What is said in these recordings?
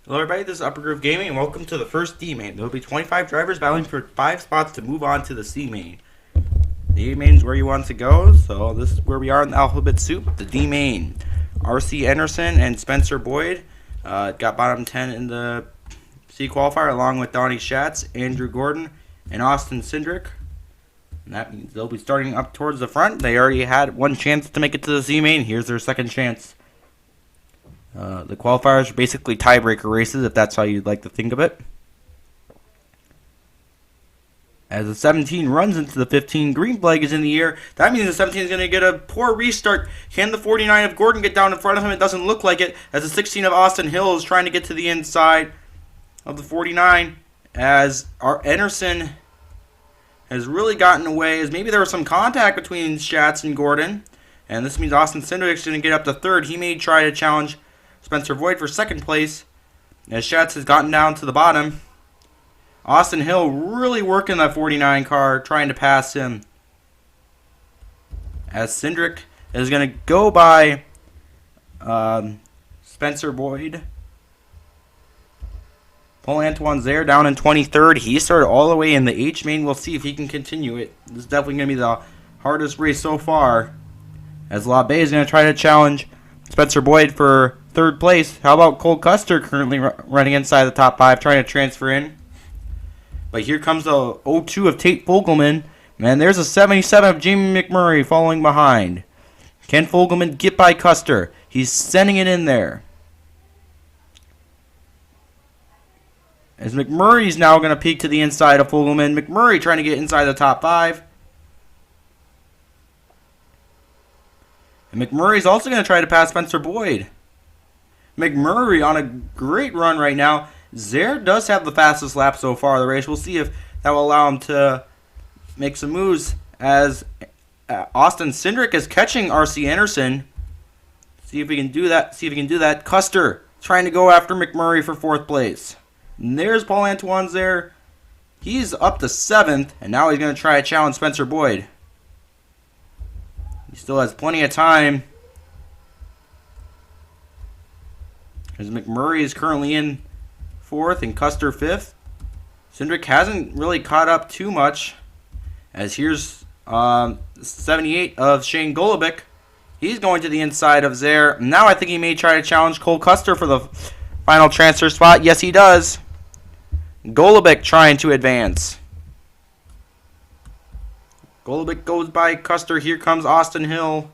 Hello everybody, this is Upper Groove Gaming and welcome to the first D main. There will be 25 drivers battling for 5 spots to move on to the C main. The A main is where you want to go, so this is where we are in the alphabet soup. The D main. R.C. Anderson and Spencer Boyd got bottom 10 in the C qualifier along with Donnie Schatz, Andrew Gordon, and Austin Cindric. And that means they'll be starting up towards the front. They already had one chance to make it to the C main. Here's their second chance. The qualifiers are basically tiebreaker races, if that's how you'd like to think of it. As the 17 runs into the 15, green flag is in the air. That means the 17 is going to get a poor restart. Can the 49 of Gordon get down in front of him? It doesn't look like it, as the 16 of Austin Hill is trying to get to the inside of the 49, as our Anderson has really gotten away, as maybe there was some contact between Schatz and Gordon, and this means Austin Cindric is going to get up to third. He may try to challenge Spencer Boyd for second place, as Schatz has gotten down to the bottom. Austin Hill really working that 49 car, trying to pass him. As Cindric is going to go by Spencer Boyd. Paul Antoine's there, down in 23rd. He started all the way in the H main. We'll see if he can continue it. This is definitely going to be the hardest race so far, as La Bay is going to try to challenge Spencer Boyd for third place. How about Cole Custer currently running inside the top 5, trying to transfer in? But here comes the 02 of Tate Fogelman. Man, there's a 77 of Jamie McMurray following behind. Can Fogelman get by Custer? He's sending it in there. As McMurray's now going to peek to the inside of Fogelman. McMurray trying to get inside the top 5. And McMurray's also going to try to pass Spencer Boyd. McMurray on a great run right now. Zare does have the fastest lap so far of the race. We'll see if that will allow him to make some moves, as Austin Cindric is catching R.C. Anderson. See if he can do that. Custer trying to go after McMurray for fourth place. And there's Paul Antoine's there. He's up to 7th, and now he's going to try to challenge Spencer Boyd. He still has plenty of time, as McMurray is currently in 4th and Custer 5th. Cindric hasn't really caught up too much, as here's 78 of Shane Golubic. He's going to the inside of Zare. Now I think he may try to challenge Cole Custer for the final transfer spot. Yes, he does. Golubic trying to advance. Golubic goes by Custer. Here comes Austin Hill.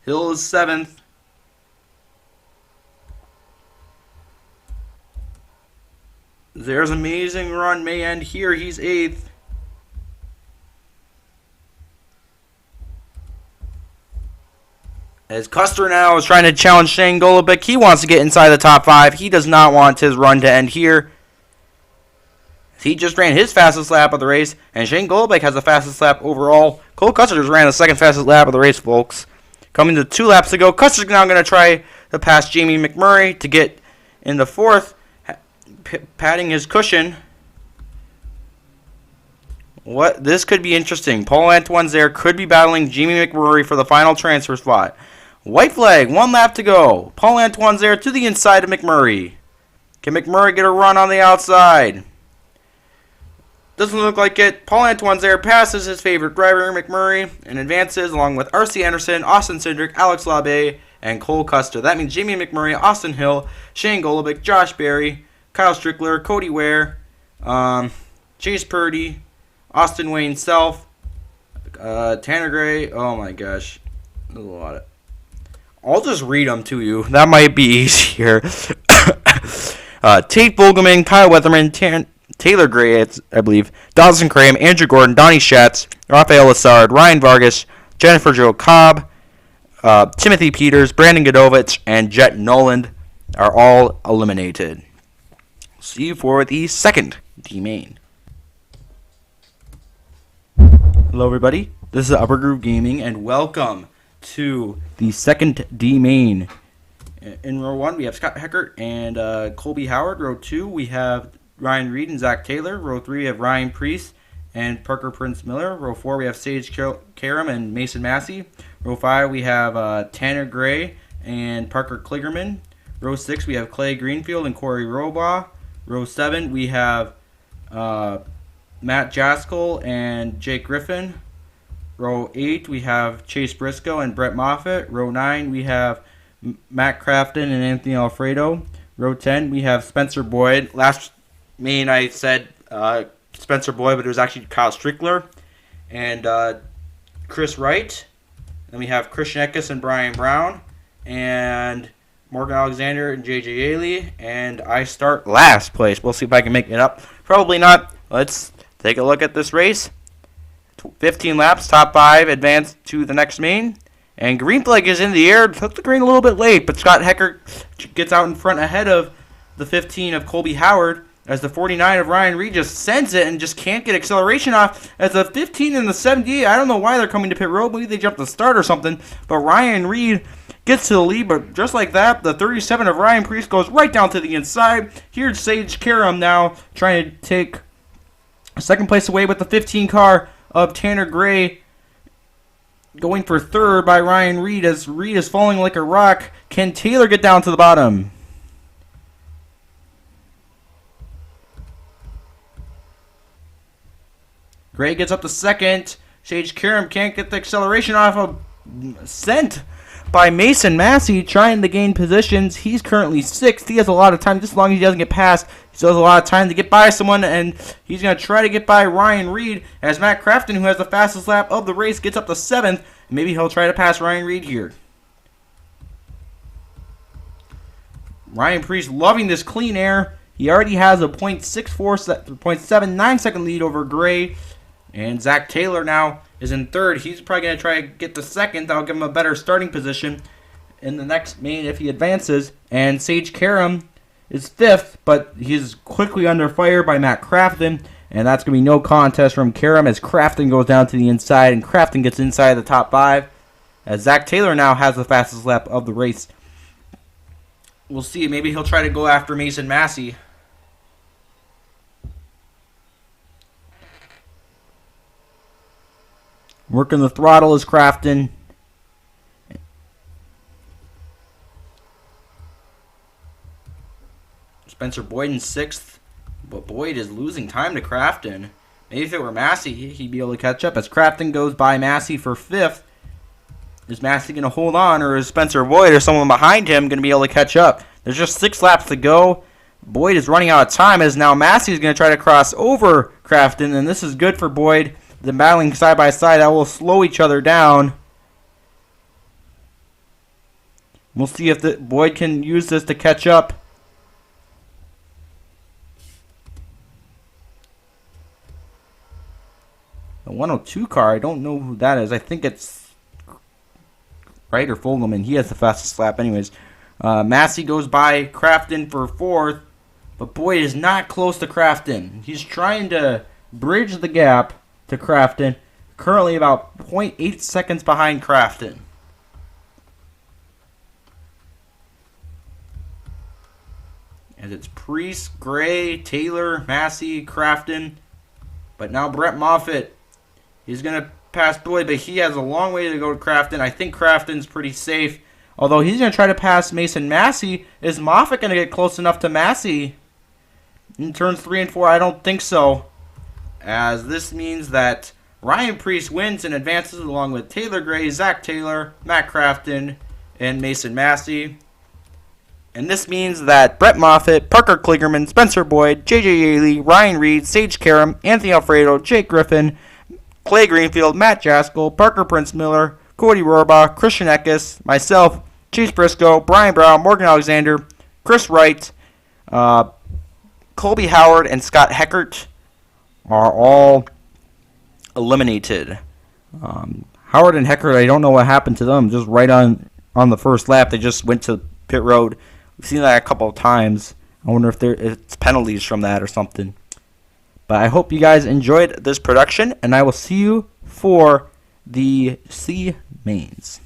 Hill is 7th. There's amazing run, may end here. He's 8th. As Custer now is trying to challenge Shane Golubic. He wants to get inside the top 5. He does not want his run to end here. He just ran his fastest lap of the race, and Shane Golubic has the fastest lap overall. Cole Custer just ran the second fastest lap of the race, folks. Coming to 2 laps to go. Custer's now going to try to pass Jamie McMurray to get in the 4th, padding his cushion. This could be interesting. Paul Antoine's there, could be battling Jamie McMurray for the final transfer spot. White flag, 1 lap to go. Paul Antoine's there to the inside of McMurray. Can McMurray get a run on the outside? Doesn't look like it. Paul Antoine's there, passes his favorite driver, McMurray, and advances along with R.C. Anderson, Austin Cindric, Alex LaBay, and Cole Custer. That means Jamie McMurray, Austin Hill, Shane Golubic, Josh Berry, Kyle Strickler, Cody Ware, Chase Purdy, Austin Wayne Self, Tanner Gray. Oh my gosh. There's a lot of... I'll just read them to you. That might be easier. Tate Fogelman, Kyle Weatherman, Taylor Gray, I believe, Dawson Cram, Andrew Gordon, Donnie Schatz, Rafael Lassard, Ryan Vargas, Jennifer Jo Cobb, Timothy Peters, Brandon Godovich, and Jet Noland are all eliminated. See you for the second D main. Hello everybody, this is Upper Groove Gaming, and welcome to the second D main. In row 1 we have Scott Heckert and Colby Howard. Row 2 we have Ryan Reed and Zach Taylor. Row 3 we have Ryan Priest and Parker Prince Miller. Row 4 we have Sage Karam and Mason Massey. Row 5 we have Tanner Gray and Parker Kligerman. Row 6, we have Clay Greenfield and Corey Robaugh. Row 7, we have Matt Jaskell and Jake Griffin. Row 8, we have Chase Briscoe and Brett Moffitt. Row 9, we have Matt Crafton and Anthony Alfredo. Row 10, we have Spencer Boyd. Last main I said Spencer Boyd, but it was actually Kyle Strickler. And Chris Wright. Then we have Christian Eckes and Brian Brown. And Morgan Alexander and J.J. Ailey. And I start last place. We'll see if I can make it up. Probably not. Let's take a look at this race. 15 laps, top 5 advance to the next main. And green flag is in the air. Took the green a little bit late, but Scott Hecker gets out in front ahead of the 15 of Colby Howard, as the 49 of Ryan Reed just sends it and just can't get acceleration off. As the 15 and the 78, I don't know why they're coming to pit road. Maybe they jumped the start or something. But Ryan Reed gets to the lead, but just like that, the 37 of Ryan Priest goes right down to the inside. Here's Sage Karam now trying to take second place away with the 15 car of Tanner Gray, going for third by Ryan Reed, as Reed is falling like a rock. Can Taylor get down to the bottom? Gray gets up to second. Sage Karam can't get the acceleration off of sent by Mason Massey, trying to gain positions. He's currently 6th. He has a lot of time, just as long as he doesn't get past. He still has a lot of time to get by someone, and he's going to try to get by Ryan Reed, as Matt Crafton, who has the fastest lap of the race, gets up to 7th. Maybe he'll try to pass Ryan Reed here. Ryan Priest loving this clean air. He already has a .79 second lead over Gray. And Zach Taylor now is in third. He's probably going to try to get the second. That'll give him a better starting position in the next main if he advances. And Sage Karam is 5th, but he's quickly under fire by Matt Crafton. And that's going to be no contest from Karam, as Crafton goes down to the inside, and Crafton gets inside the top 5. As Zach Taylor now has the fastest lap of the race. We'll see. Maybe he'll try to go after Mason Massey. Working the throttle is Crafton. Spencer Boyd in 6th. But Boyd is losing time to Crafton. Maybe if it were Massey, he'd be able to catch up. As Crafton goes by Massey for 5th. Is Massey going to hold on, or is Spencer Boyd or someone behind him going to be able to catch up? There's just 6 laps to go. Boyd is running out of time, as now Massey is going to try to cross over Crafton. And this is good for Boyd. They're battling side by side. That will slow each other down. We'll see if Boyd can use this to catch up. The 102 car, I don't know who that is. I think it's Wright or Fogelman. He has the fastest lap anyways. Massey goes by Crafton for 4th. But Boyd is not close to Crafton. He's trying to bridge the gap to Crafton, currently about 0.8 seconds behind Crafton. As it's Priest, Gray, Taylor, Massey, Crafton. But now Brett Moffitt, he's going to pass Boyd, but he has a long way to go to Crafton. I think Crafton's pretty safe. Although he's going to try to pass Mason Massey. Is Moffitt going to get close enough to Massey in turns 3 and 4? I don't think so, as this means that Ryan Priest wins and advances along with Taylor Gray, Zach Taylor, Matt Crafton, and Mason Massey. And this means that Brett Moffitt, Parker Kligerman, Spencer Boyd, J.J. Ailey, Ryan Reed, Sage Karam, Anthony Alfredo, Jake Griffin, Clay Greenfield, Matt Jaskell, Parker Prince Miller, Cody Rohrbach, Christian Eckes, myself, Chase Briscoe, Brian Brown, Morgan Alexander, Chris Wright, Colby Howard, and Scott Heckert are all eliminated. Howard and Heckert, I don't know what happened to them. Just right on the first lap, they just went to pit road. We've seen that a couple of times. I wonder if it's penalties from that or something. But I hope you guys enjoyed this production, and I will see you for the C mains.